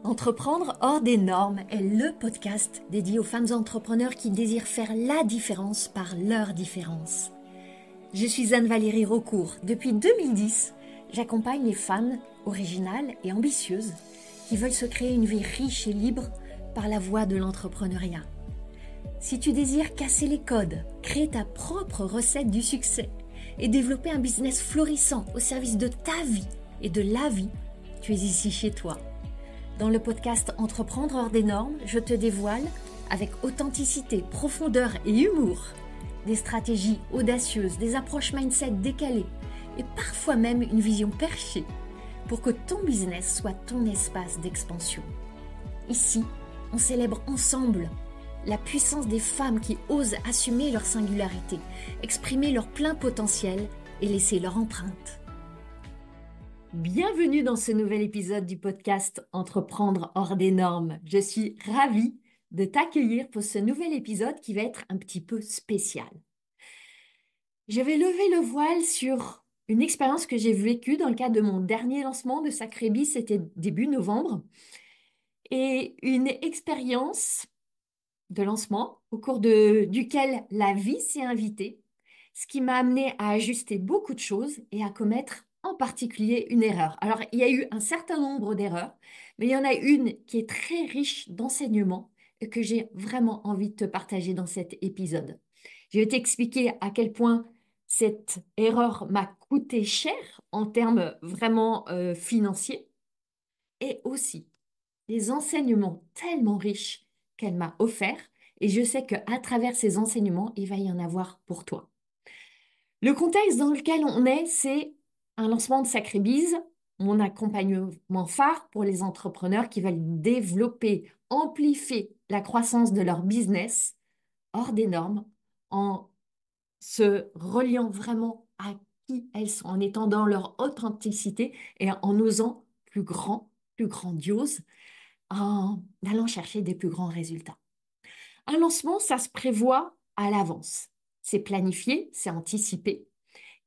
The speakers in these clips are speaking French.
Entreprendre hors des normes est le podcast dédié aux femmes entrepreneurs qui désirent faire la différence par leur différence. Je suis Anne-Valérie Raucourt. Depuis 2010, j'accompagne les femmes originales et ambitieuses qui veulent se créer une vie riche et libre par la voie de l'entrepreneuriat. Si tu désires casser les codes, créer ta propre recette du succès et développer un business florissant au service de ta vie et de la vie, tu es ici chez toi. Dans le podcast Entreprendre hors des normes, je te dévoile, avec authenticité, profondeur et humour, des stratégies audacieuses, des approches mindset décalées et parfois même une vision perchée pour que ton business soit ton espace d'expansion. Ici, on célèbre ensemble la puissance des femmes qui osent assumer leur singularité, exprimer leur plein potentiel et laisser leur empreinte. Bienvenue dans ce nouvel épisode du podcast Entreprendre hors des normes. Je suis ravie de t'accueillir pour ce nouvel épisode qui va être un petit peu spécial. Je vais lever le voile sur une expérience que j'ai vécue dans le cadre de mon dernier lancement de Sacré-Bis, c'était début novembre, et une expérience de lancement au cours duquel la vie s'est invitée, ce qui m'a amené à ajuster beaucoup de choses et à commettre en particulier une erreur. Alors, il y a eu un certain nombre d'erreurs, mais il y en a une qui est très riche d'enseignements et que j'ai vraiment envie de te partager dans cet épisode. Je vais t'expliquer à quel point cette erreur m'a coûté cher en termes vraiment financiers et aussi des enseignements tellement riches qu'elle m'a offerts et je sais qu'à travers ces enseignements, il va y en avoir pour toi. Le contexte dans lequel on est, c'est un lancement de Sacré-Bise, mon accompagnement phare pour les entrepreneurs qui veulent développer, amplifier la croissance de leur business hors des normes, en se reliant vraiment à qui elles sont, en étant dans leur authenticité et en osant plus grand, plus grandiose, en allant chercher des plus grands résultats. Un lancement, ça se prévoit à l'avance. C'est planifié, c'est anticipé.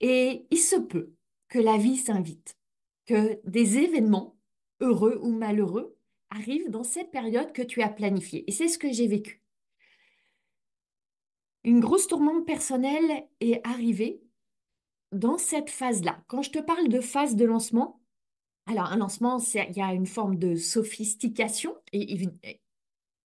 Et il se peut que la vie s'invite, que des événements, heureux ou malheureux, arrivent dans cette période que tu as planifiée. Et c'est ce que j'ai vécu. Une grosse tourmente personnelle est arrivée dans cette phase-là. Quand je te parle de phase de lancement, alors un lancement, il y a une forme de sophistication et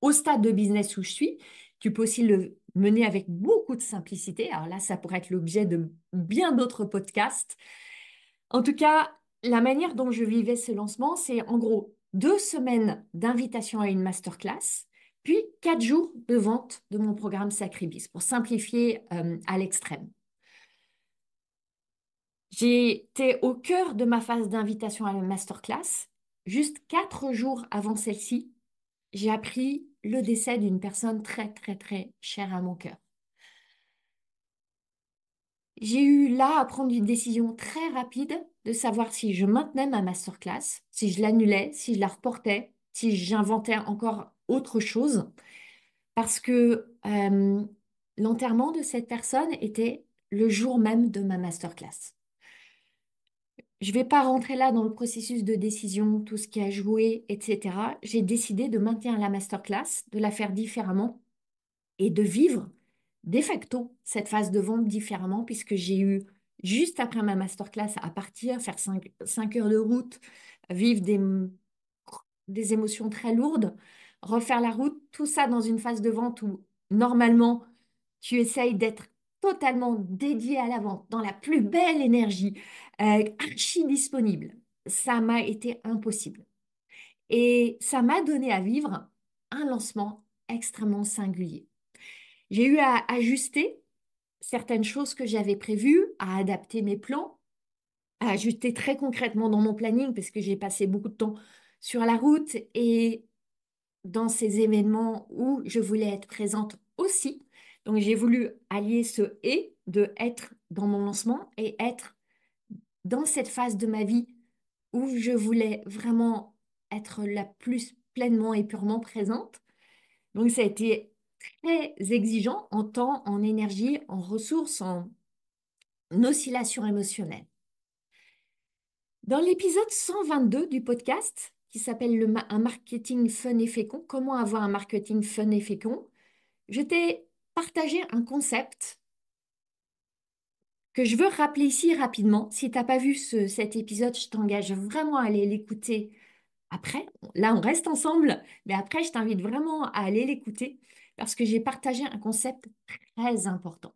au stade de business où je suis, tu peux aussi le mener avec beaucoup de simplicité. Alors là, ça pourrait être l'objet de bien d'autres podcasts. En tout cas, la manière dont je vivais ce lancement, c'est en gros 2 semaines d'invitation à une masterclass, puis 4 jours de vente de mon programme Sacribis, pour simplifier à l'extrême. J'étais au cœur de ma phase d'invitation à la masterclass. Juste 4 jours avant celle-ci, j'ai appris le décès d'une personne très, très, très chère à mon cœur. J'ai eu là à prendre une décision très rapide de savoir si je maintenais ma masterclass, si je l'annulais, si je la reportais, si j'inventais encore autre chose, parce que l'enterrement de cette personne était le jour même de ma masterclass. Je ne vais pas rentrer là dans le processus de décision, tout ce qui a joué, etc. J'ai décidé de maintenir la masterclass, de la faire différemment et de vivre de facto cette phase de vente différemment puisque j'ai eu, juste après ma masterclass, à partir, faire 5 heures de route, vivre des émotions très lourdes, refaire la route, tout ça dans une phase de vente où normalement tu essayes d'être totalement dédié à la vente, dans la plus belle énergie, archi disponible. Ça m'a été impossible. Et ça m'a donné à vivre un lancement extrêmement singulier. J'ai eu à ajuster certaines choses que j'avais prévues, à adapter mes plans, à ajuster très concrètement dans mon planning parce que j'ai passé beaucoup de temps sur la route et dans ces événements où je voulais être présente aussi. Donc j'ai voulu allier ce et de être dans mon lancement et être dans cette phase de ma vie où je voulais vraiment être la plus pleinement et purement présente. Donc ça a été très exigeant en temps, en énergie, en ressources, en oscillation émotionnelle. Dans l'épisode 122 du podcast, qui s'appelle un marketing fun et fécond. Comment avoir un marketing fun et fécond? Je t'ai partagé un concept que je veux rappeler ici rapidement. Si tu n'as pas vu cet épisode, je t'engage vraiment à aller l'écouter après. Là, on reste ensemble, mais après, je t'invite vraiment à aller l'écouter parce que j'ai partagé un concept très important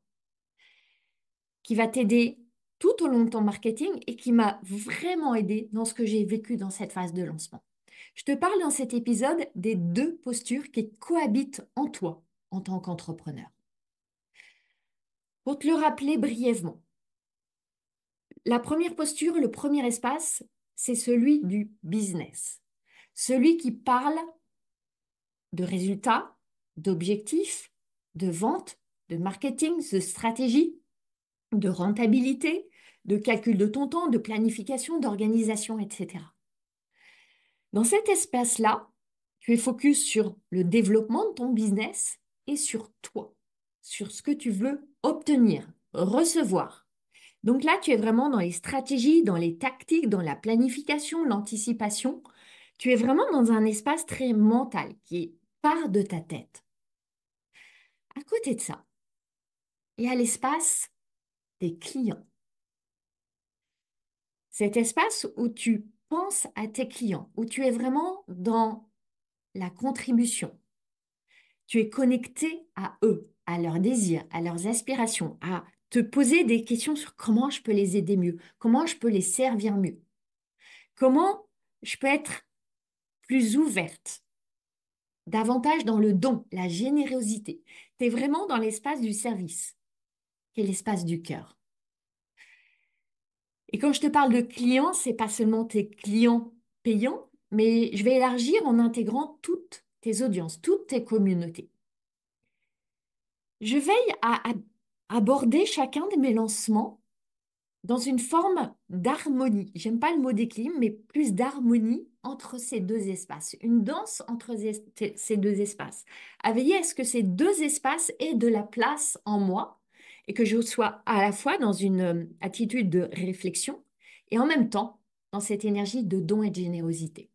qui va t'aider tout au long de ton marketing et qui m'a vraiment aidé dans ce que j'ai vécu dans cette phase de lancement. Je te parle dans cet épisode des deux postures qui cohabitent en toi en tant qu'entrepreneur. Pour te le rappeler brièvement, la première posture, le premier espace, c'est celui du business. Celui qui parle de résultats, d'objectifs, de vente, de marketing, de stratégie, de rentabilité, de calcul de ton temps, de planification, d'organisation, etc. Dans cet espace-là, tu es focus sur le développement de ton business et sur toi, sur ce que tu veux obtenir, recevoir. Donc là, tu es vraiment dans les stratégies, dans les tactiques, dans la planification, l'anticipation. Tu es vraiment dans un espace très mental qui part de ta tête. À côté de ça, il y a l'espace des clients. Cet espace où tu penses à tes clients, où tu es vraiment dans la contribution. Tu es connecté à eux, à leurs désirs, à leurs aspirations, à te poser des questions sur comment je peux les aider mieux, comment je peux les servir mieux, comment je peux être plus ouverte, davantage dans le don, la générosité. Tu es vraiment dans l'espace du service, qui est l'espace du cœur. Et quand je te parle de clients, c'est pas seulement tes clients payants, mais je vais élargir en intégrant toutes tes audiences, toutes tes communautés. Je veille à aborder chacun de mes lancements dans une forme d'harmonie. J'aime pas le mot d'équilibre, mais plus d'harmonie entre ces deux espaces. Une danse entre ces deux espaces. À veiller à ce que ces deux espaces aient de la place en moi et que je sois à la fois dans une attitude de réflexion et en même temps dans cette énergie de don et de générosité.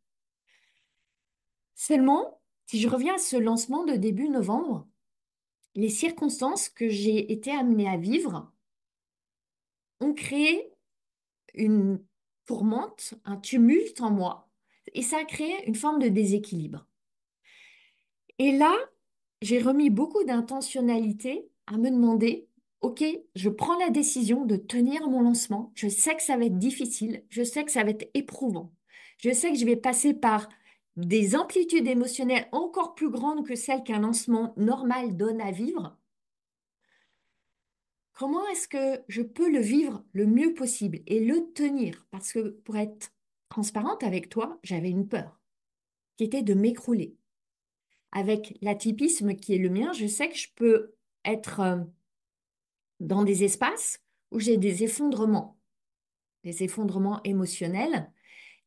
Seulement, si je reviens à ce lancement de début novembre, les circonstances que j'ai été amenée à vivre ont créé une tourmente, un tumulte en moi, et ça a créé une forme de déséquilibre. Et là, j'ai remis beaucoup d'intentionnalité à me demander, OK, je prends la décision de tenir mon lancement, je sais que ça va être difficile, je sais que ça va être éprouvant, je sais que je vais passer par des amplitudes émotionnelles encore plus grandes que celles qu'un lancement normal donne à vivre. Comment est-ce que je peux le vivre le mieux possible et le tenir? Parce que pour être transparente avec toi, j'avais une peur qui était de m'écrouler. Avec l'atypisme qui est le mien, je sais que je peux être dans des espaces où j'ai des effondrements émotionnels.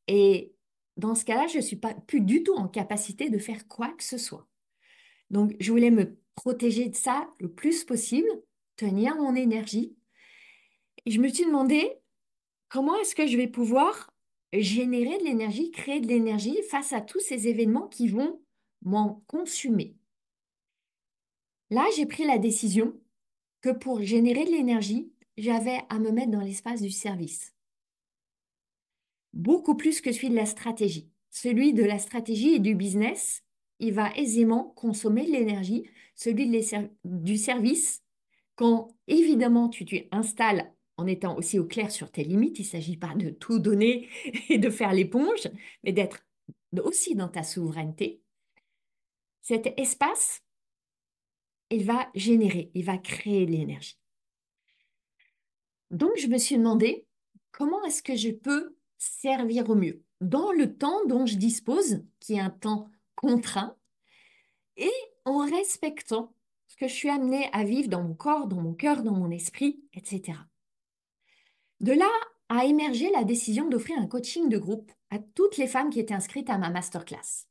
Et dans ce cas-là, je ne suis pas plus du tout en capacité de faire quoi que ce soit. Donc, je voulais me protéger de ça le plus possible, tenir mon énergie. Et je me suis demandé, comment est-ce que je vais pouvoir générer de l'énergie, créer de l'énergie face à tous ces événements qui vont m'en consumer? Là, j'ai pris la décision que pour générer de l'énergie, j'avais à me mettre dans l'espace du service. Beaucoup plus que celui de la stratégie. Celui de la stratégie et du business, il va aisément consommer de l'énergie. Celui du service, quand évidemment tu installes en étant aussi au clair sur tes limites, il ne s'agit pas de tout donner et de faire l'éponge, mais d'être aussi dans ta souveraineté. Cet espace, il va générer, il va créer de l'énergie. Donc, je me suis demandé comment est-ce que je peux servir au mieux dans le temps dont je dispose, qui est un temps contraint, et en respectant ce que je suis amenée à vivre dans mon corps, dans mon cœur, dans mon esprit, etc. De là a émergé la décision d'offrir un coaching de groupe à toutes les femmes qui étaient inscrites à ma masterclass.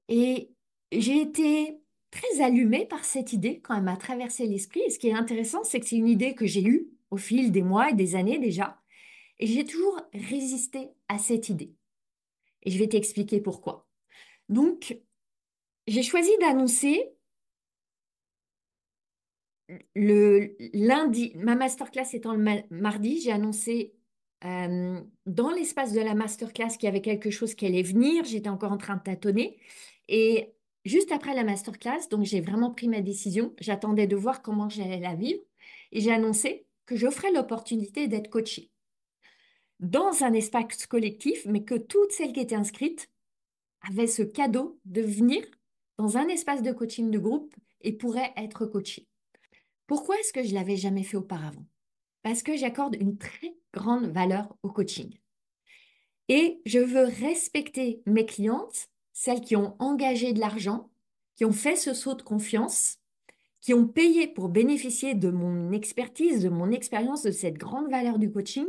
Et j'ai été très allumée par cette idée quand elle m'a traversé l'esprit. Et ce qui est intéressant, c'est que c'est une idée que j'ai eue au fil des mois et des années déjà. Et j'ai toujours résisté à cette idée. Et je vais t'expliquer pourquoi. Donc, j'ai choisi d'annoncer le lundi, ma masterclass étant le mardi, j'ai annoncé dans l'espace de la masterclass qu'il y avait quelque chose qui allait venir. J'étais encore en train de tâtonner. Et juste après la masterclass, donc j'ai vraiment pris ma décision. J'attendais de voir comment j'allais la vivre. Et j'ai annoncé que j'offrais l'opportunité d'être coachée dans un espace collectif, mais que toutes celles qui étaient inscrites avaient ce cadeau de venir dans un espace de coaching de groupe et pourraient être coachées. Pourquoi est-ce que je l'avais jamais fait auparavant? Parce que j'accorde une très grande valeur au coaching. Et je veux respecter mes clientes, celles qui ont engagé de l'argent, qui ont fait ce saut de confiance, qui ont payé pour bénéficier de mon expertise, de mon expérience, de cette grande valeur du coaching.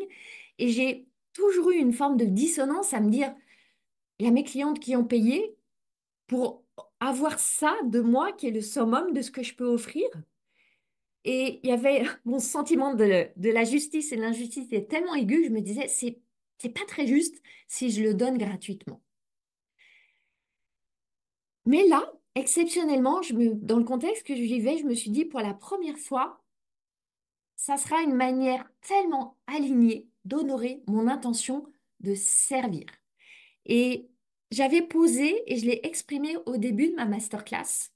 Et j'ai toujours eu une forme de dissonance à me dire, il y a mes clientes qui ont payé pour avoir ça de moi, qui est le summum de ce que je peux offrir. Et il y avait mon sentiment de la justice et l'injustice est tellement aigu, je me disais, c'est pas très juste si je le donne gratuitement. Mais là, exceptionnellement, dans le contexte que je vivais, je me suis dit, pour la première fois, ça sera une manière tellement alignée d'honorer mon intention de servir. Et j'avais posé et je l'ai exprimé au début de ma masterclass,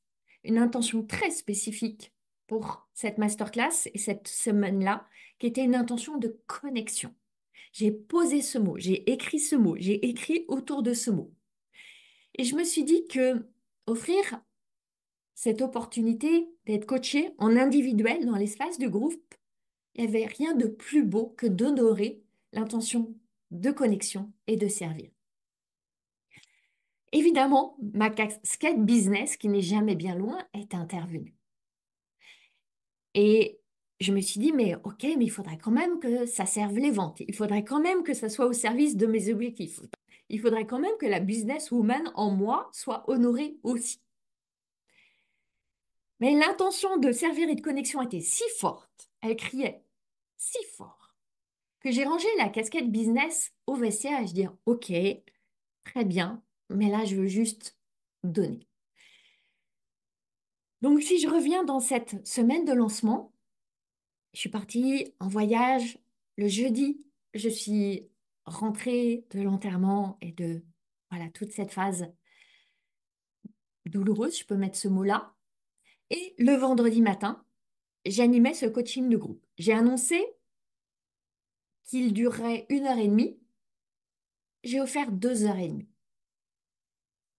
une intention très spécifique pour cette masterclass et cette semaine-là, qui était une intention de connexion. J'ai posé ce mot, j'ai écrit ce mot, j'ai écrit autour de ce mot. Et je me suis dit que offrir cette opportunité d'être coaché en individuel dans l'espace du groupe, il n'y avait rien de plus beau que d'honorer l'intention de connexion et de servir. Évidemment, ma casquette business, qui n'est jamais bien loin, est intervenue. Et je me suis dit, mais ok, mais il faudrait quand même que ça serve les ventes. Il faudrait quand même que ça soit au service de mes objectifs. Il faudrait quand même que la businesswoman en moi soit honorée aussi. Mais l'intention de servir et de connexion était si forte, elle criait si fort, que j'ai rangé la casquette business au vestiaire et je dis, ok, très bien, mais là, je veux juste donner. Donc, si je reviens dans cette semaine de lancement, je suis partie en voyage le jeudi. Je suis rentrée de l'enterrement et de voilà toute cette phase douloureuse, je peux mettre ce mot-là. Et le vendredi matin, j'animais ce coaching de groupe. J'ai annoncé qu'il durerait 1 heure et demie. J'ai offert 2 heures et demie.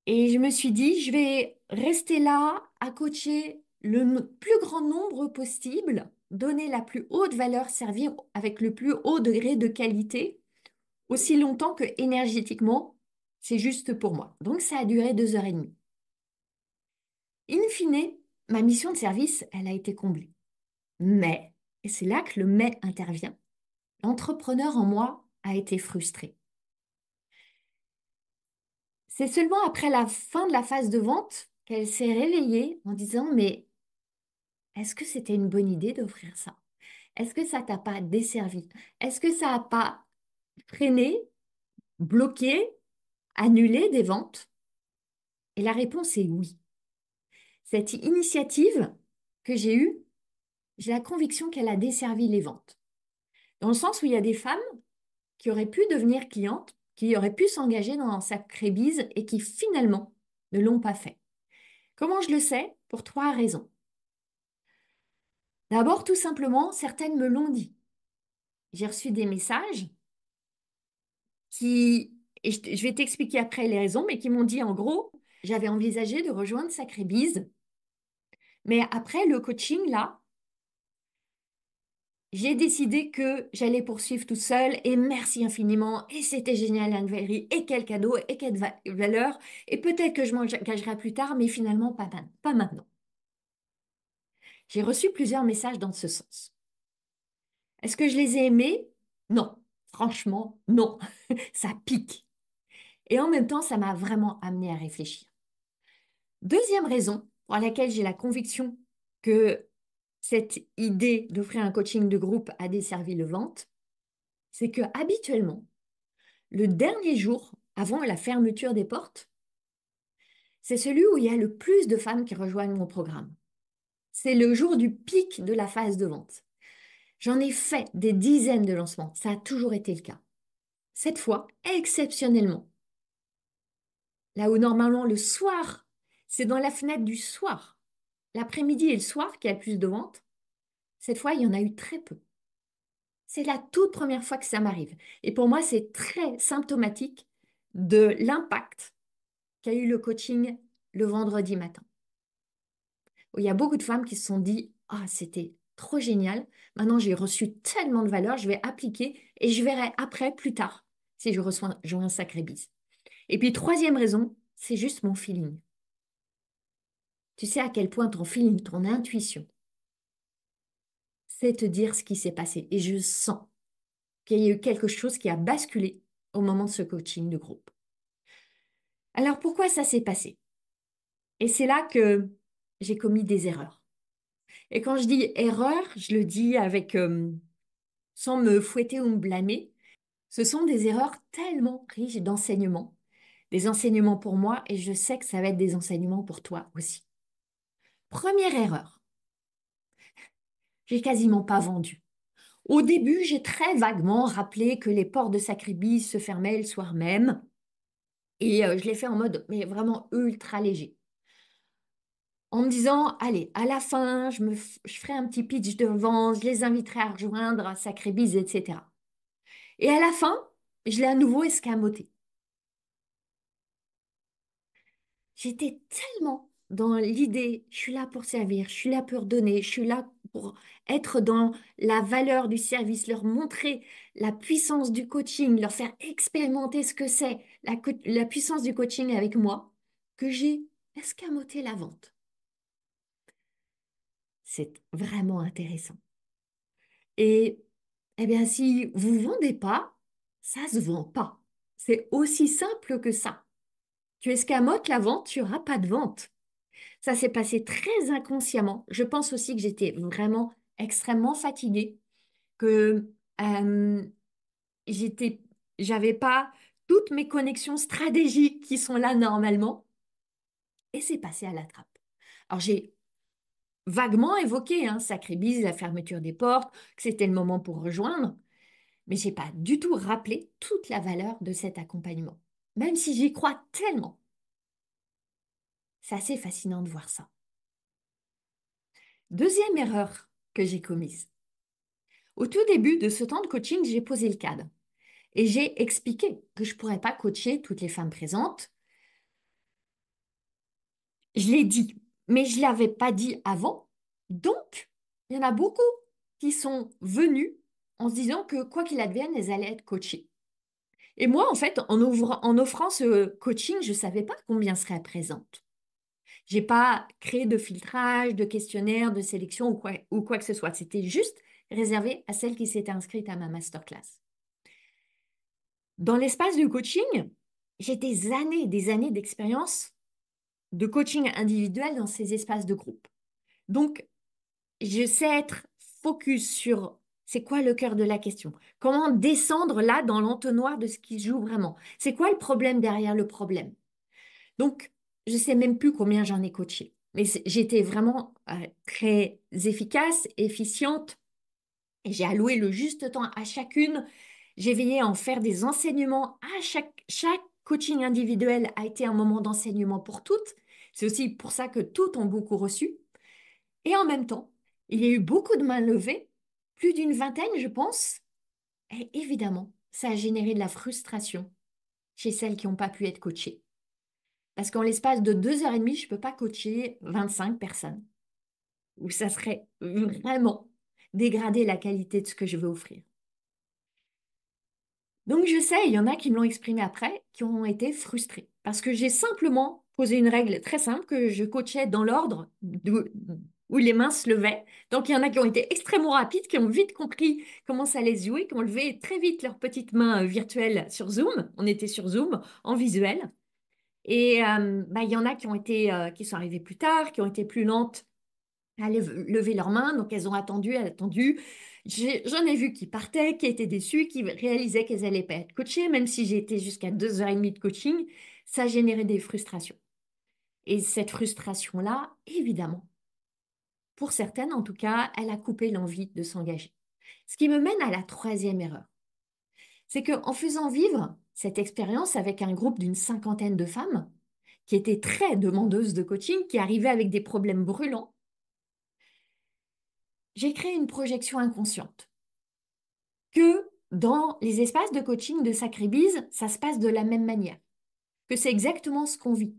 Et je me suis dit, je vais rester là à coacher le plus grand nombre possible, donner la plus haute valeur, servir avec le plus haut degré de qualité, aussi longtemps que énergétiquement, c'est juste pour moi. Donc ça a duré 2 heures et demie. In fine, ma mission de service, elle a été comblée. Mais, et c'est là que le mais intervient, l'entrepreneur en moi a été frustré. C'est seulement après la fin de la phase de vente qu'elle s'est réveillée en disant, mais est-ce que c'était une bonne idée d'offrir ça? Est-ce que ça t'a pas desservi? Est-ce que ça n'a pas freiné, bloqué, annulé des ventes? Et la réponse est oui. Cette initiative que j'ai eue, j'ai la conviction qu'elle a desservi les ventes. Dans le sens où il y a des femmes qui auraient pu devenir clientes, qui auraient pu s'engager dans Sacré-Bise et qui finalement ne l'ont pas fait. Comment je le sais? Pour 3 raisons. D'abord, tout simplement, certaines me l'ont dit. J'ai reçu des messages et je vais t'expliquer après les raisons, mais qui m'ont dit en gros, j'avais envisagé de rejoindre Sacré-Bise, mais après le coaching, là, j'ai décidé que j'allais poursuivre toute seule et merci infiniment et c'était génial Anne-Valérie et quel cadeau et quelle valeur et peut-être que je m'engagerai plus tard, mais finalement pas maintenant. J'ai reçu plusieurs messages dans ce sens. Est-ce que je les ai aimés? Non, franchement, non. Ça pique. Et en même temps, ça m'a vraiment amené à réfléchir. Deuxième raison pour laquelle j'ai la conviction que cette idée d'offrir un coaching de groupe a desservi le vente, c'est que habituellement, le dernier jour avant la fermeture des portes, c'est celui où il y a le plus de femmes qui rejoignent mon programme. C'est le jour du pic de la phase de vente. J'en ai fait des dizaines de lancements. Ça a toujours été le cas. Cette fois, exceptionnellement, là où normalement le soir, c'est dans la fenêtre du soir, l'après-midi et le soir qu'il y a le plus de ventes, cette fois, il y en a eu très peu. C'est la toute première fois que ça m'arrive. Et pour moi, c'est très symptomatique de l'impact qu'a eu le coaching le vendredi matin. Il y a beaucoup de femmes qui se sont dit, ah, c'était trop génial. Maintenant, j'ai reçu tellement de valeur, je vais appliquer et je verrai après, plus tard, si je reçois un sacré bise. Et puis, troisième raison, c'est juste mon feeling. Tu sais à quel point ton feeling, ton intuition, c'est te dire ce qui s'est passé. Et je sens qu'il y a eu quelque chose qui a basculé au moment de ce coaching de groupe. Alors, pourquoi ça s'est passé? Et c'est là que j'ai commis des erreurs. Et quand je dis erreur, je le dis avec, sans me fouetter ou me blâmer. Ce sont des erreurs tellement riches d'enseignements, des enseignements pour moi et je sais que ça va être des enseignements pour toi aussi. Première erreur, j'ai quasiment pas vendu. Au début, j'ai très vaguement rappelé que les portes de Sacribis se fermaient le soir même et je l'ai fait en mode mais vraiment ultra léger. En me disant, allez, à la fin, je ferai un petit pitch de vente, je les inviterai à rejoindre Sacribis, etc. Et à la fin, je l'ai à nouveau escamoté. J'étais tellement dans l'idée, je suis là pour servir, je suis là pour donner, je suis là pour être dans la valeur du service, leur montrer la puissance du coaching, leur faire expérimenter ce que c'est, la puissance du coaching avec moi, que j'ai escamoté la vente. C'est vraiment intéressant. Et eh bien, si vous vendez pas, ça se vend pas. C'est aussi simple que ça. Tu escamotes la vente, tu n'auras pas de vente. Ça s'est passé très inconsciemment. Je pense aussi que j'étais vraiment extrêmement fatiguée, que j'étais, j'avais pas toutes mes connexions stratégiques qui sont là normalement, et c'est passé à la trappe. Alors j'ai vaguement évoqué, sacré bise, la fermeture des portes, que c'était le moment pour rejoindre, mais j'ai pas du tout rappelé toute la valeur de cet accompagnement, même si j'y crois tellement. C'est assez fascinant de voir ça. Deuxième erreur que j'ai commise. Au tout début de ce temps de coaching, j'ai posé le cadre et j'ai expliqué que je ne pourrais pas coacher toutes les femmes présentes. Je l'ai dit, mais je ne l'avais pas dit avant. Donc, il y en a beaucoup qui sont venus en se disant que quoi qu'il advienne, elles allaient être coachées. Et moi, en fait, en offrant ce coaching, je ne savais pas combien seraient présentes. Je n'ai pas créé de filtrage, de questionnaire, de sélection ou quoi que ce soit. C'était juste réservé à celles qui s'étaient inscrites à ma masterclass. Dans l'espace du coaching, j'ai des années d'expérience de coaching individuel dans ces espaces de groupe. Donc, je sais être focus sur c'est quoi le cœur de la question. Comment descendre là dans l'entonnoir de ce qui se joue vraiment. C'est quoi le problème derrière le problème. Donc, je sais même plus combien j'en ai coaché. Mais j'étais vraiment très efficace, efficiente et j'ai alloué le juste temps à chacune. J'ai veillé à en faire des enseignements à chaque coaching individuel a été un moment d'enseignement pour toutes. C'est aussi pour ça que toutes ont beaucoup reçu. Et en même temps, il y a eu beaucoup de mains levées, plus d'une vingtaine, je pense. Et évidemment, ça a généré de la frustration chez celles qui n'ont pas pu être coachées. Parce qu'en l'espace de 2 heures et demie, je ne peux pas coacher 25 personnes. Ou ça serait vraiment dégrader la qualité de ce que je veux offrir. Donc je sais, il y en a qui me l'ont exprimé après, qui ont été frustrés. Parce que j'ai simplement posé une règle très simple que je coachais dans l'ordre où les mains se levaient. Donc il y en a qui ont été extrêmement rapides, qui ont vite compris comment ça allait se jouer, qui ont levé très vite leurs petites mains virtuelles sur Zoom. On était sur Zoom en visuel. Et il y en a qui ont été, qui sont arrivées plus tard, qui ont été plus lentes à lever leurs mains. Donc elles ont attendu, attendu. J'en ai vu qui partaient, qui étaient déçus, qui réalisaient qu'elles n'allaient pas être coachées, même si j'ai été jusqu'à 2h30 de coaching, ça générait des frustrations. Et cette frustration-là, évidemment, pour certaines en tout cas, elle a coupé l'envie de s'engager. Ce qui me mène à la troisième erreur. C'est qu'en faisant vivre cette expérience avec un groupe d'une cinquantaine de femmes, qui étaient très demandeuses de coaching, qui arrivaient avec des problèmes brûlants, j'ai créé une projection inconsciente que dans les espaces de coaching de Sacrébise, ça se passe de la même manière, que c'est exactement ce qu'on vit,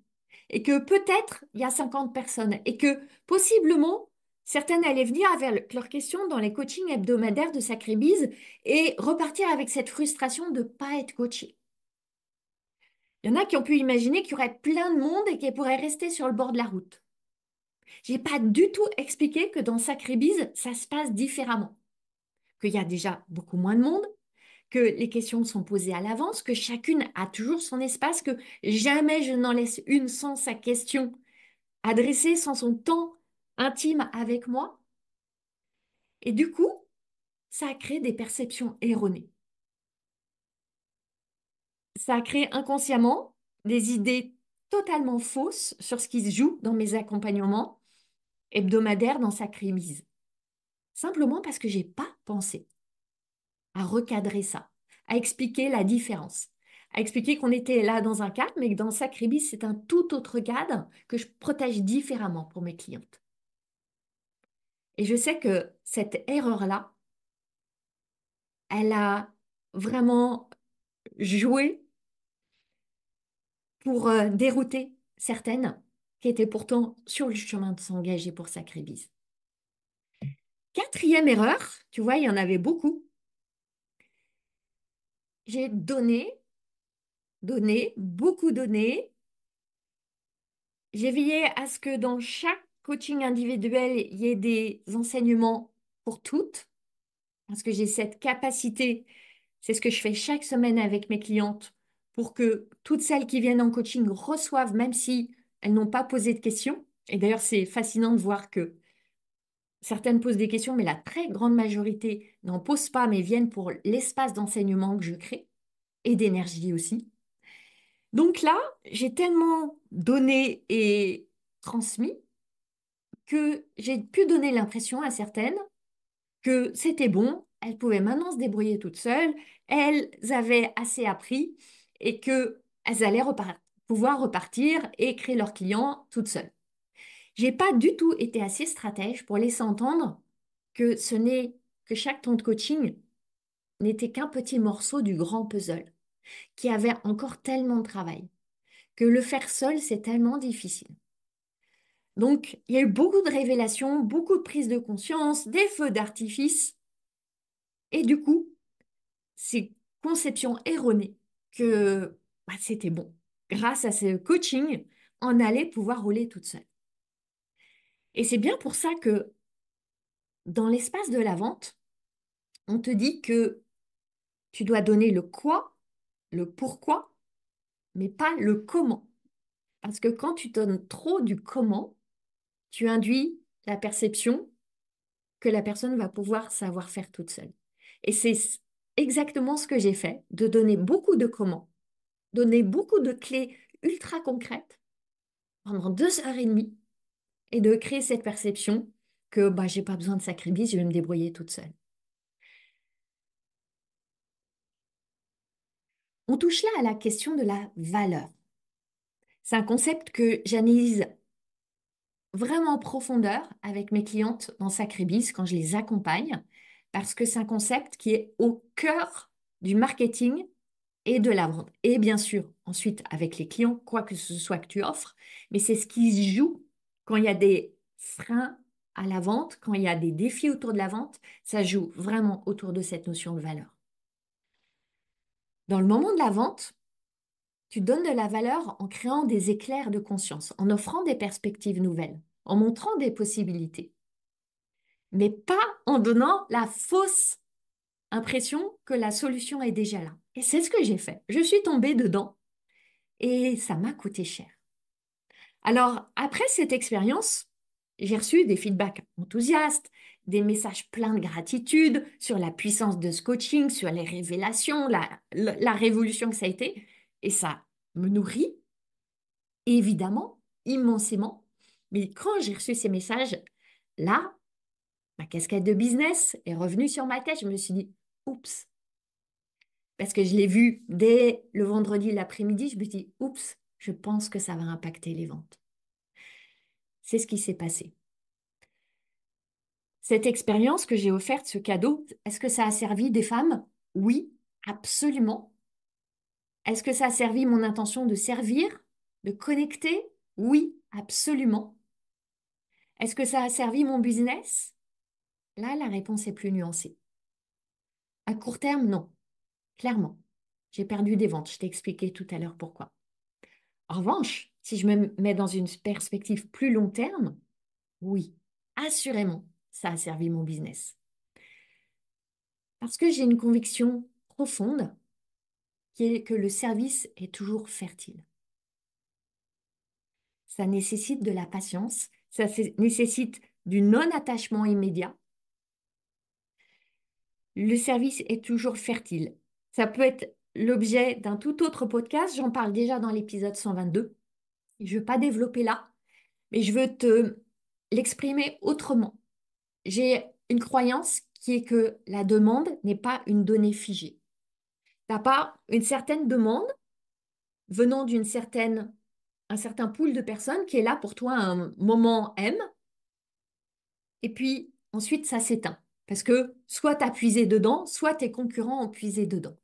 et que peut-être il y a 50 personnes, et que possiblement certaines allaient venir avec leurs questions dans les coachings hebdomadaires de Sacrébise et repartir avec cette frustration de ne pas être coachées. Il y en a qui ont pu imaginer qu'il y aurait plein de monde et qu'elles pourraient rester sur le bord de la route. J'ai pas du tout expliqué que dans Sacrébise, ça se passe différemment, qu'il y a déjà beaucoup moins de monde, que les questions sont posées à l'avance, que chacune a toujours son espace, que jamais je n'en laisse une sans sa question adressée, sans son temps intime avec moi. Et du coup, ça a créé des perceptions erronées. Ça a créé inconsciemment des idées totalement fausses sur ce qui se joue dans mes accompagnements hebdomadaires dans Sacrébise. Simplement parce que j'ai pas pensé à recadrer ça, à expliquer la différence, à expliquer qu'on était là dans un cadre, mais que dans Sacrébis, c'est un tout autre cadre que je protège différemment pour mes clientes. Et je sais que cette erreur-là, elle a vraiment joué pour dérouter certaines qui étaient pourtant sur le chemin de s'engager pour Sacrébis. Quatrième erreur, tu vois, il y en avait beaucoup. J'ai beaucoup donné. J'ai veillé à ce que dans chaque coaching individuel, il y ait des enseignements pour toutes, parce que j'ai cette capacité, c'est ce que je fais chaque semaine avec mes clientes, pour que toutes celles qui viennent en coaching reçoivent, même si elles n'ont pas posé de questions. Et d'ailleurs, c'est fascinant de voir que certaines posent des questions, mais la très grande majorité n'en posent pas, mais viennent pour l'espace d'enseignement que je crée, et d'énergie aussi. Donc là, j'ai tellement donné et transmis que j'ai pu donner l'impression à certaines que c'était bon, elles pouvaient maintenant se débrouiller toutes seules, elles avaient assez appris et que elles allaient pouvoir repartir et créer leurs clients toutes seules. J'ai pas du tout été assez stratège pour laisser entendre que ce n'est que chaque temps de coaching n'était qu'un petit morceau du grand puzzle, qui avait encore tellement de travail, que le faire seul, c'est tellement difficile. Donc, il y a eu beaucoup de révélations, beaucoup de prises de conscience, des feux d'artifice, et du coup, ces conceptions erronées que bah, c'était bon. Grâce à ce coaching, on allait pouvoir rouler toute seule. Et c'est bien pour ça que dans l'espace de la vente, on te dit que tu dois donner le quoi, le pourquoi, mais pas le comment. Parce que quand tu donnes trop du comment, tu induis la perception que la personne va pouvoir savoir faire toute seule. Et c'est exactement ce que j'ai fait, de donner beaucoup de comment, donner beaucoup de clés ultra concrètes pendant 2h30 et de créer cette perception que bah, j'ai pas besoin de sacrifice, je vais me débrouiller toute seule. On touche là à la question de la valeur. C'est un concept que j'analyse vraiment en profondeur avec mes clientes dans Sacrébis quand je les accompagne, parce que c'est un concept qui est au cœur du marketing et de la vente. Et bien sûr, ensuite, avec les clients, quoi que ce soit que tu offres, mais c'est ce qui se joue quand il y a des freins à la vente, quand il y a des défis autour de la vente, ça joue vraiment autour de cette notion de valeur. Dans le moment de la vente, tu donnes de la valeur en créant des éclairs de conscience, en offrant des perspectives nouvelles, en montrant des possibilités, mais pas en donnant la fausse impression que la solution est déjà là. Et c'est ce que j'ai fait. Je suis tombée dedans et ça m'a coûté cher. Alors, après cette expérience, J'ai reçu des feedbacks enthousiastes, des messages pleins de gratitude sur la puissance de ce coaching, sur les révélations, la révolution que ça a été. Et ça me nourrit, évidemment, immensément. Mais quand j'ai reçu ces messages, là, ma casquette de business est revenue sur ma tête. Je me suis dit, oups, parce que je l'ai vu dès le vendredi l'après-midi, je me suis dit, oups, je pense que ça va impacter les ventes. C'est ce qui s'est passé. Cette expérience que j'ai offerte, ce cadeau, est-ce que ça a servi des femmes? Oui, absolument. Est-ce que ça a servi mon intention de servir, de connecter? Oui, absolument. Est-ce que ça a servi mon business? Là, la réponse est plus nuancée. À court terme, non, clairement. J'ai perdu des ventes, je t'ai expliqué tout à l'heure pourquoi. En revanche, si je me mets dans une perspective plus long terme, oui, assurément, ça a servi mon business. Parce que j'ai une conviction profonde qui est que le service est toujours fertile. Ça nécessite de la patience, nécessite du non-attachement immédiat. Le service est toujours fertile. Ça peut être l'objet d'un tout autre podcast, j'en parle déjà dans l'épisode 122. Je ne veux pas développer là, mais je veux te l'exprimer autrement. J'ai une croyance qui est que la demande n'est pas une donnée figée. Tu n'as pas une certaine demande venant un certain pool de personnes qui est là pour toi à un moment M, et puis ensuite ça s'éteint. Parce que soit tu as puisé dedans, soit tes concurrents ont puisé dedans.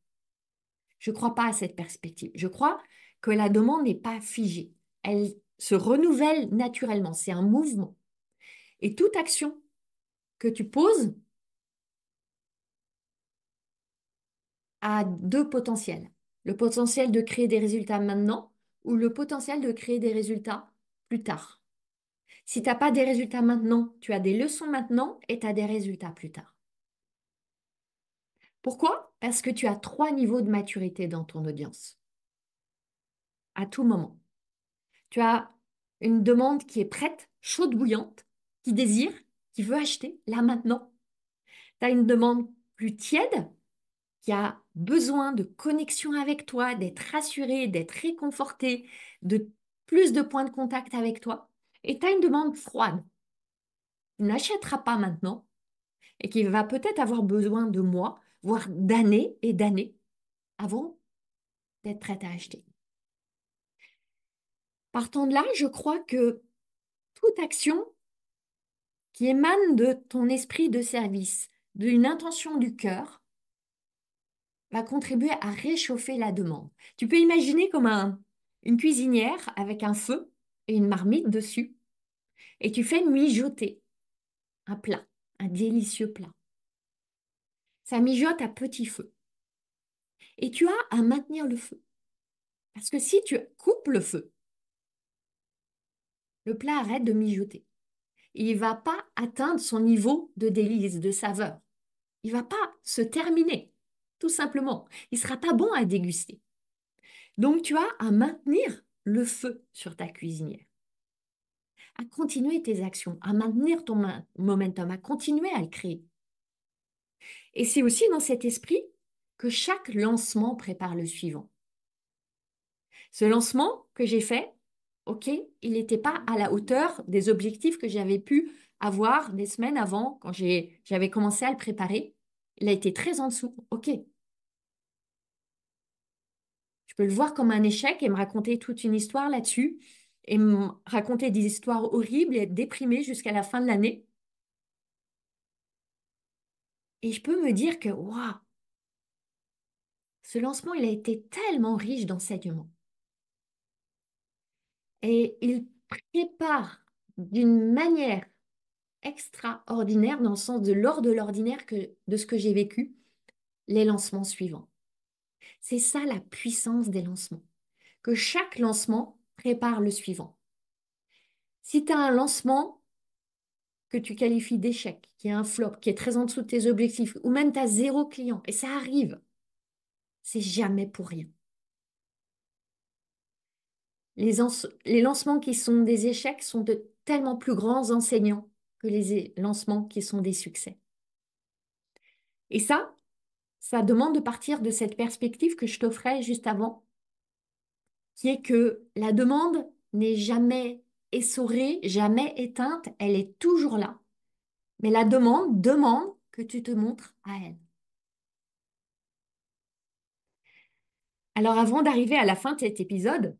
Je ne crois pas à cette perspective. Je crois que la demande n'est pas figée. Elle se renouvelle naturellement. C'est un mouvement. Et toute action que tu poses a deux potentiels. Le potentiel de créer des résultats maintenant ou le potentiel de créer des résultats plus tard. Si tu n'as pas des résultats maintenant, tu as des leçons maintenant et tu as des résultats plus tard. Pourquoi? Parce que tu as trois niveaux de maturité dans ton audience, à tout moment. Tu as une demande qui est prête, chaude, bouillante, qui désire, qui veut acheter, là maintenant. Tu as une demande plus tiède, qui a besoin de connexion avec toi, d'être rassuré, d'être réconforté, de plus de points de contact avec toi. Et tu as une demande froide, qui n'achètera pas maintenant et qui va peut-être avoir besoin de mois, voire d'années et d'années avant d'être prête à acheter. Partant de là, je crois que toute action qui émane de ton esprit de service, d'une intention du cœur, va contribuer à réchauffer la demande. Tu peux imaginer comme une cuisinière avec un feu et une marmite dessus, et tu fais mijoter un plat, un délicieux plat. Ça mijote à petit feu. Et tu as à maintenir le feu. Parce que si tu coupes le feu, le plat arrête de mijoter. Il ne va pas atteindre son niveau de délice, de saveur. Il ne va pas se terminer, tout simplement. Il ne sera pas bon à déguster. Donc tu as à maintenir le feu sur ta cuisinière, à continuer tes actions, à maintenir ton momentum, à continuer à le créer. Et c'est aussi dans cet esprit que chaque lancement prépare le suivant. Ce lancement que j'ai fait, ok, il n'était pas à la hauteur des objectifs que j'avais pu avoir des semaines avant, quand j'avais commencé à le préparer. Il a été très en dessous, ok. Je peux le voir comme un échec et me raconter toute une histoire là-dessus et me raconter des histoires horribles et être déprimée jusqu'à la fin de l'année. Et je peux me dire que, waouh, ce lancement, il a été tellement riche d'enseignements. Et il prépare d'une manière extraordinaire, dans le sens de l'ordre de l'ordinaire de ce que j'ai vécu, les lancements suivants. C'est ça la puissance des lancements, que chaque lancement prépare le suivant. Si tu as un lancement que tu qualifies d'échec, qui est un flop, qui est très en dessous de tes objectifs, ou même tu as zéro client, et ça arrive, c'est jamais pour rien. Les lancements qui sont des échecs sont de tellement plus grands enseignants que les lancements qui sont des succès. Et ça demande de partir de cette perspective que je t'offrais juste avant, qui est que la demande n'est jamais essorée, jamais éteinte, elle est toujours là. Mais la demande demande que tu te montres à elle. Alors avant d'arriver à la fin de cet épisode,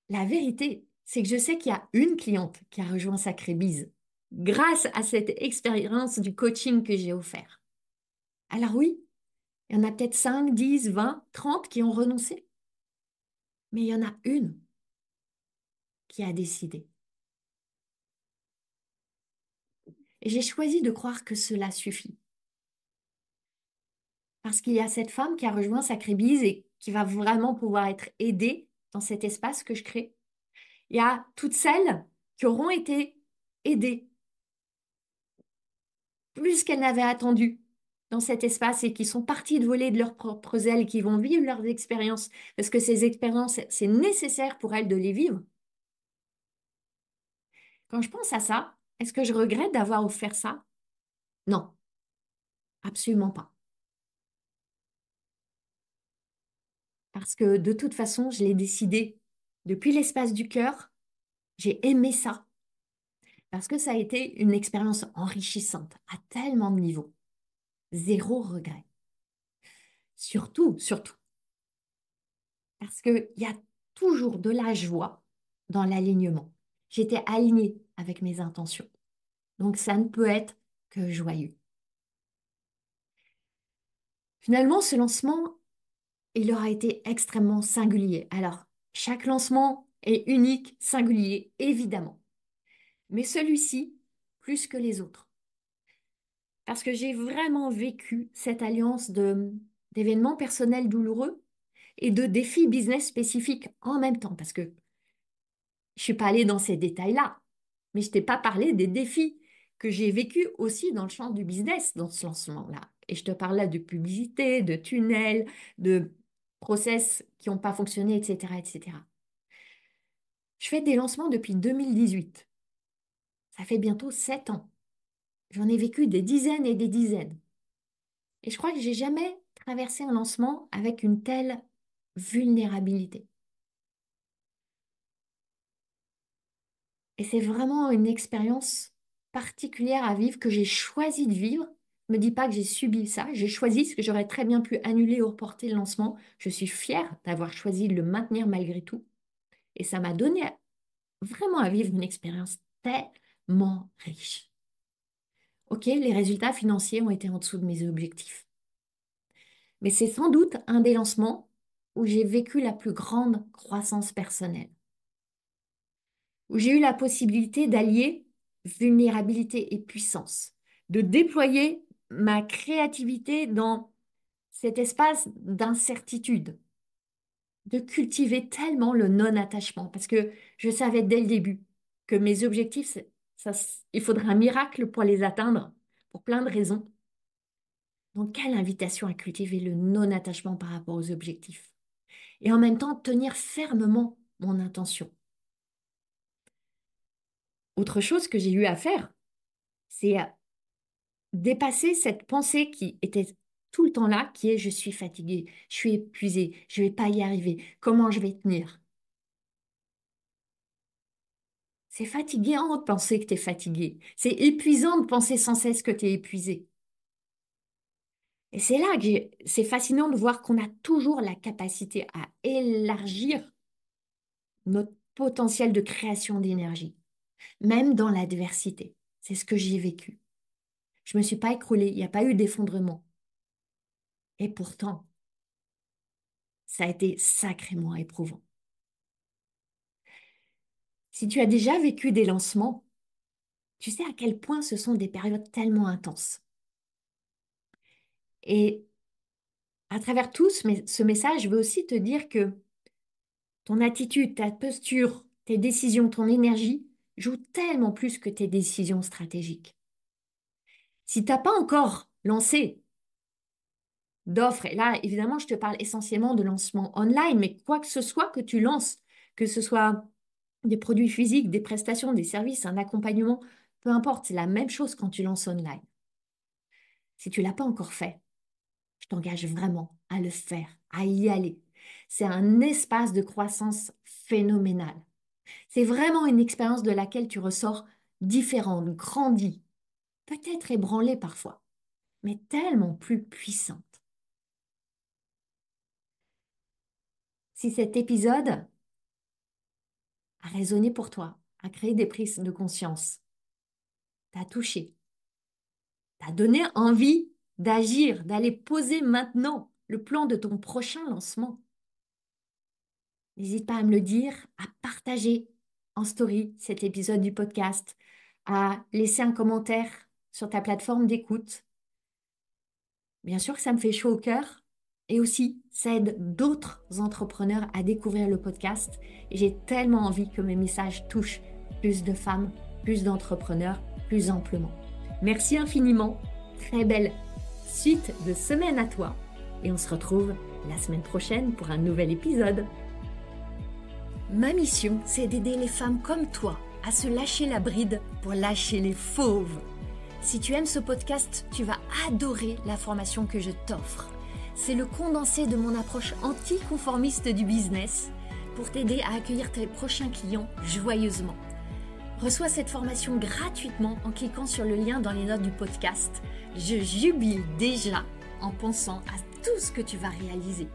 la vérité, c'est que je sais qu'il y a une cliente qui a rejoint Sacré-Bise grâce à cette expérience du coaching que j'ai offert. Alors oui, il y en a peut-être 5, 10, 20, 30 qui ont renoncé. Mais il y en a une qui a décidé. Et j'ai choisi de croire que cela suffit. Parce qu'il y a cette femme qui a rejoint Sacré-Bise et qui va vraiment pouvoir être aidée dans cet espace que je crée. Il y a toutes celles qui auront été aidées plus qu'elles n'avaient attendu dans cet espace et qui sont parties de voler de leurs propres ailes, qui vont vivre leurs expériences, parce que ces expériences, c'est nécessaire pour elles de les vivre. Quand je pense à ça, est-ce que je regrette d'avoir offert ça? Non, absolument pas. Parce que de toute façon, je l'ai décidé depuis l'espace du cœur, j'ai aimé ça. Parce que ça a été une expérience enrichissante à tellement de niveaux. Zéro regret. Surtout, parce qu'il y a toujours de la joie dans l'alignement. J'étais alignée avec mes intentions. Donc ça ne peut être que joyeux. Finalement, ce lancement, il aura été extrêmement singulier. Alors, chaque lancement est unique, singulier, évidemment. Mais celui-ci, plus que les autres. Parce que j'ai vraiment vécu cette alliance d'événements personnels douloureux et de défis business spécifiques en même temps. Parce que je suis pas allée dans ces détails-là, mais je t'ai pas parlé des défis que j'ai vécus aussi dans le champ du business dans ce lancement-là. Et je te parlais de publicité, de tunnels, de process qui n'ont pas fonctionné, etc., etc. Je fais des lancements depuis 2018. Ça fait bientôt 7 ans. J'en ai vécu des dizaines et des dizaines. Et je crois que j'ai jamais traversé un lancement avec une telle vulnérabilité. Et c'est vraiment une expérience particulière à vivre que j'ai choisi de vivre. Ne me dis pas que j'ai subi ça. J'ai choisi ce que j'aurais très bien pu annuler ou reporter le lancement. Je suis fière d'avoir choisi de le maintenir malgré tout. Et ça m'a donné vraiment à vivre une expérience tellement riche. Ok, les résultats financiers ont été en dessous de mes objectifs. Mais c'est sans doute un des lancements où j'ai vécu la plus grande croissance personnelle, où j'ai eu la possibilité d'allier vulnérabilité et puissance, de déployer ma créativité dans cet espace d'incertitude, de cultiver tellement le non-attachement, parce que je savais dès le début que mes objectifs, il faudrait un miracle pour les atteindre, pour plein de raisons. Donc, quelle invitation à cultiver le non-attachement par rapport aux objectifs. Et en même temps, tenir fermement mon intention. Autre chose que j'ai eu à faire, c'est dépasser cette pensée qui était tout le temps là, qui est je suis fatiguée, je suis épuisée, je vais pas y arriver, comment je vais tenir? C'est fatigant de penser que tu es fatigué. C'est épuisant de penser sans cesse que tu es épuisé. Et c'est là que c'est fascinant de voir qu'on a toujours la capacité à élargir notre potentiel de création d'énergie, même dans l'adversité. C'est ce que j'ai vécu. Je me suis pas écroulée, il n'y a pas eu d'effondrement. Et pourtant, ça a été sacrément éprouvant. Si tu as déjà vécu des lancements, tu sais à quel point ce sont des périodes tellement intenses. Et à travers tout ce message, je veux aussi te dire que ton attitude, ta posture, tes décisions, ton énergie jouent tellement plus que tes décisions stratégiques. Si tu n'as pas encore lancé d'offres, et là, évidemment, je te parle essentiellement de lancement online, mais quoi que ce soit que tu lances, que ce soit des produits physiques, des prestations, des services, un accompagnement, peu importe, c'est la même chose quand tu lances online. Si tu ne l'as pas encore fait, je t'engage vraiment à le faire, à y aller. C'est un espace de croissance phénoménal. C'est vraiment une expérience de laquelle tu ressors différente, grandie, peut-être ébranlée parfois, mais tellement plus puissante. Si cet épisode a résonné pour toi, a créé des prises de conscience, t'a touché, t'a donné envie d'agir, d'aller poser maintenant le plan de ton prochain lancement, n'hésite pas à me le dire, à partager en story cet épisode du podcast, à laisser un commentaire sur ta plateforme d'écoute. Bien sûr que ça me fait chaud au cœur et aussi ça aide d'autres entrepreneurs à découvrir le podcast. Et j'ai tellement envie que mes messages touchent plus de femmes, plus d'entrepreneurs, plus amplement. Merci infiniment. Très belle suite de semaine à toi. Et on se retrouve la semaine prochaine pour un nouvel épisode. Ma mission, c'est d'aider les femmes comme toi à se lâcher la bride pour lâcher les fauves. Si tu aimes ce podcast, tu vas adorer la formation que je t'offre. C'est le condensé de mon approche anticonformiste du business pour t'aider à accueillir tes prochains clients joyeusement. Reçois cette formation gratuitement en cliquant sur le lien dans les notes du podcast. Je jubile déjà en pensant à tout ce que tu vas réaliser.